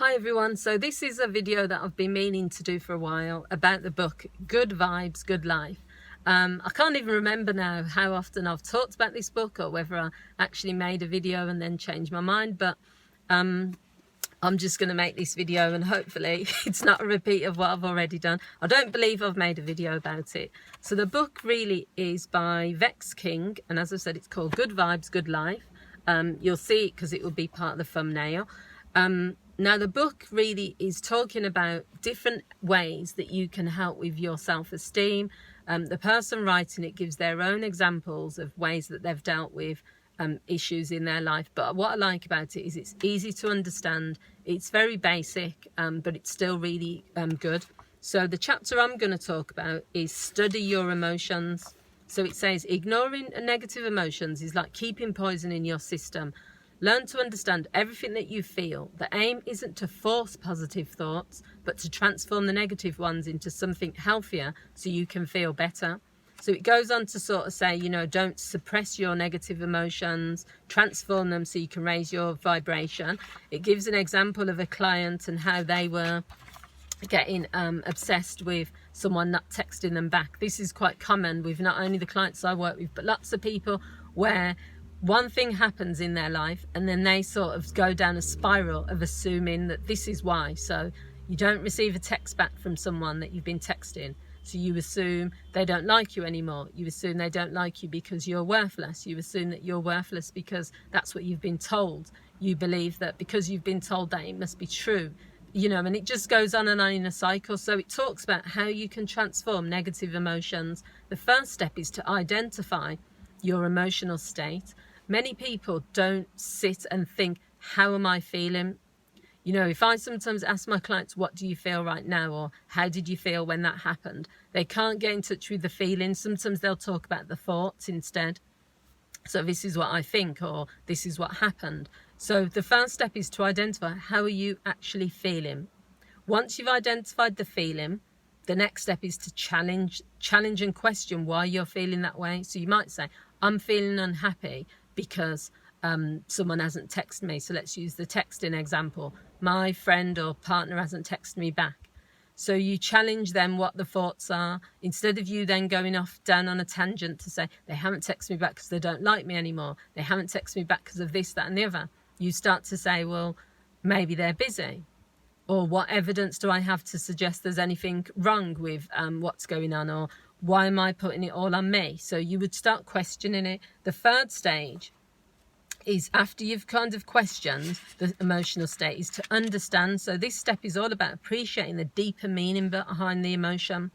Hi everyone, so this is a video that I've been meaning to do for a while about the book Good Vibes, Good Life. I can't even remember now how often I've talked about this book or whether I actually made a video and then changed my mind, but I'm just going to make this video and hopefully it's not a repeat of what I've already done. I don't believe I've made a video about it. So the book really is by Vex King, and as I said, it's called Good Vibes, Good Life. You'll see it because it will be part of the thumbnail. Now the book really is talking about different ways that you can help with your self-esteem. The person writing it gives their own examples of ways that they've dealt with issues in their life, but what I like about it is it's easy to understand. It's very basic, but it's still really good. So the chapter I'm going to talk about is study your emotions. So it says ignoring negative emotions is like keeping poison in your system. Learn to understand everything that you feel. The aim isn't to force positive thoughts, but to transform the negative ones into something healthier so you can feel better. So it goes on to sort of say, you know, don't suppress your negative emotions, transform them so you can raise your vibration. It gives an example of a client and how they were getting obsessed with someone not texting them back. This is quite common with not only the clients I work with, but lots of people where one thing happens in their life and then they sort of go down a spiral of assuming that this is why. So you don't receive a text back from someone that you've been texting, so you assume they don't like you anymore. You assume they don't like you because you're worthless. You assume that you're worthless because that's what you've been told. You believe that because you've been told that, it must be true, you know, and it just goes on and on in a cycle. So it talks about how you can transform negative emotions. The first step is to identify your emotional state. Many people don't sit and think, how am I feeling? You know, if I sometimes ask my clients, what do you feel right now? Or how did you feel when that happened? They can't get in touch with the feelings. Sometimes they'll talk about the thoughts instead. So this is what I think, or this is what happened. So the first step is to identify, how are you actually feeling? Once you've identified the feeling, the next step is to challenge and question why you're feeling that way. So you might say, I'm feeling unhappy because someone hasn't texted me. So let's use the texting example. My friend or partner hasn't texted me back. So you challenge them what the thoughts are, instead of you then going off down on a tangent to say, they haven't texted me back because they don't like me anymore. They haven't texted me back because of this, that and the other. You start to say, well, maybe they're busy. Or what evidence do I have to suggest there's anything wrong with what's going on? Or why am I putting it all on me? So you would start questioning it. The third stage is, after you've kind of questioned the emotional state, is to understand. So this step is all about appreciating the deeper meaning behind the emotion.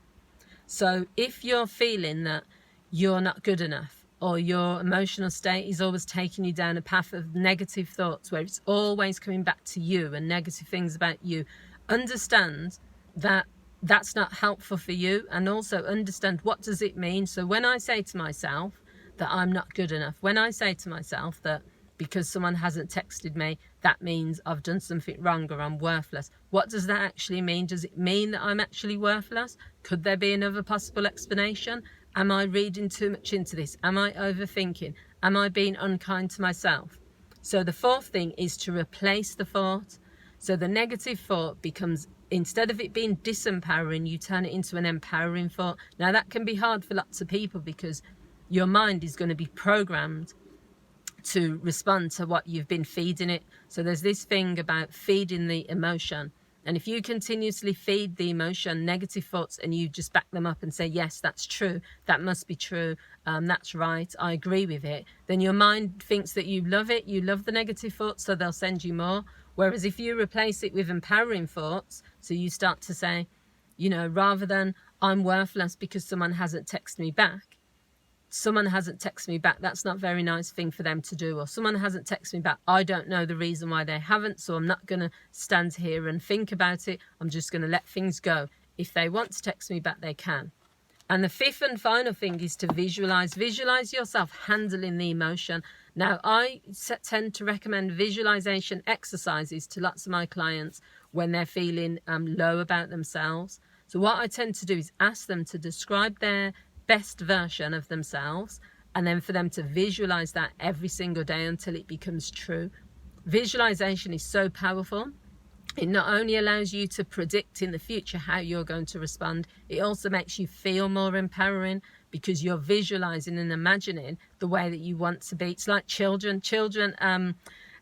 So if you're feeling that you're not good enough, or your emotional state is always taking you down a path of negative thoughts where it's always coming back to you and negative things about you, understand that that's not helpful for you, and also understand, what does it mean? So when I say to myself that I'm not good enough, when I say to myself that because someone hasn't texted me, that means I've done something wrong or I'm worthless. What does that actually mean? Does it mean that I'm actually worthless? Could there be another possible explanation? Am I reading too much into this? Am I overthinking? Am I being unkind to myself? So the fourth thing is to replace the thought. So the negative thought becomes, instead of it being disempowering, you turn it into an empowering thought. Now that can be hard for lots of people because your mind is going to be programmed to respond to what you've been feeding it. So there's this thing about feeding the emotion. And if you continuously feed the emotion negative thoughts and you just back them up and say, yes, that's true, that must be true, that's right, I agree with it, then your mind thinks that you love it, you love the negative thoughts, so they'll send you more. Whereas if you replace it with empowering thoughts, so you start to say, you know, rather than I'm worthless because someone hasn't texted me back, someone hasn't texted me back, that's not a very nice thing for them to do. Or someone hasn't texted me back, I don't know the reason why they haven't, so I'm not going to stand here and think about it. I'm just going to let things go. If they want to text me back, they can. And the fifth and final thing is to visualize. Visualize yourself handling the emotion. Now, I tend to recommend visualization exercises to lots of my clients when they're feeling low about themselves. So what I tend to do is ask them to describe their best version of themselves, and then for them to visualize that every single day until it becomes true. Visualization is so powerful. It not only allows you to predict in the future how you're going to respond, it also makes you feel more empowering because you're visualizing and imagining the way that you want to be. It's like children. Children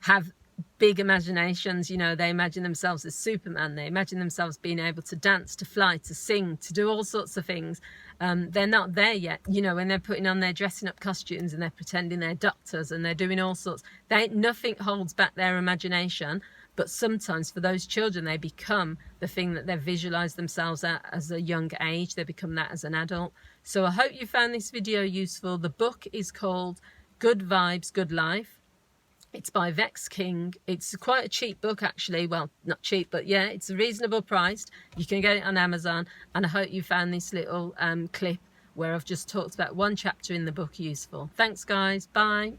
have big imaginations. You know, they imagine themselves as Superman. They imagine themselves being able to dance, to fly, to sing, to do all sorts of things. They're not there yet. You know, when they're putting on their dressing up costumes and they're pretending they're doctors and they're doing all sorts, nothing holds back their imagination. But sometimes for those children, they become the thing that they visualize themselves at as a young age. They become that as an adult. So I hope you found this video useful. The book is called Good Vibes, Good Life. It's by Vex King. It's quite a cheap book, actually. Well, not cheap, but yeah, it's reasonable priced. You can get it on Amazon. And I hope you found this little clip where I've just talked about one chapter in the book useful. Thanks, guys. Bye.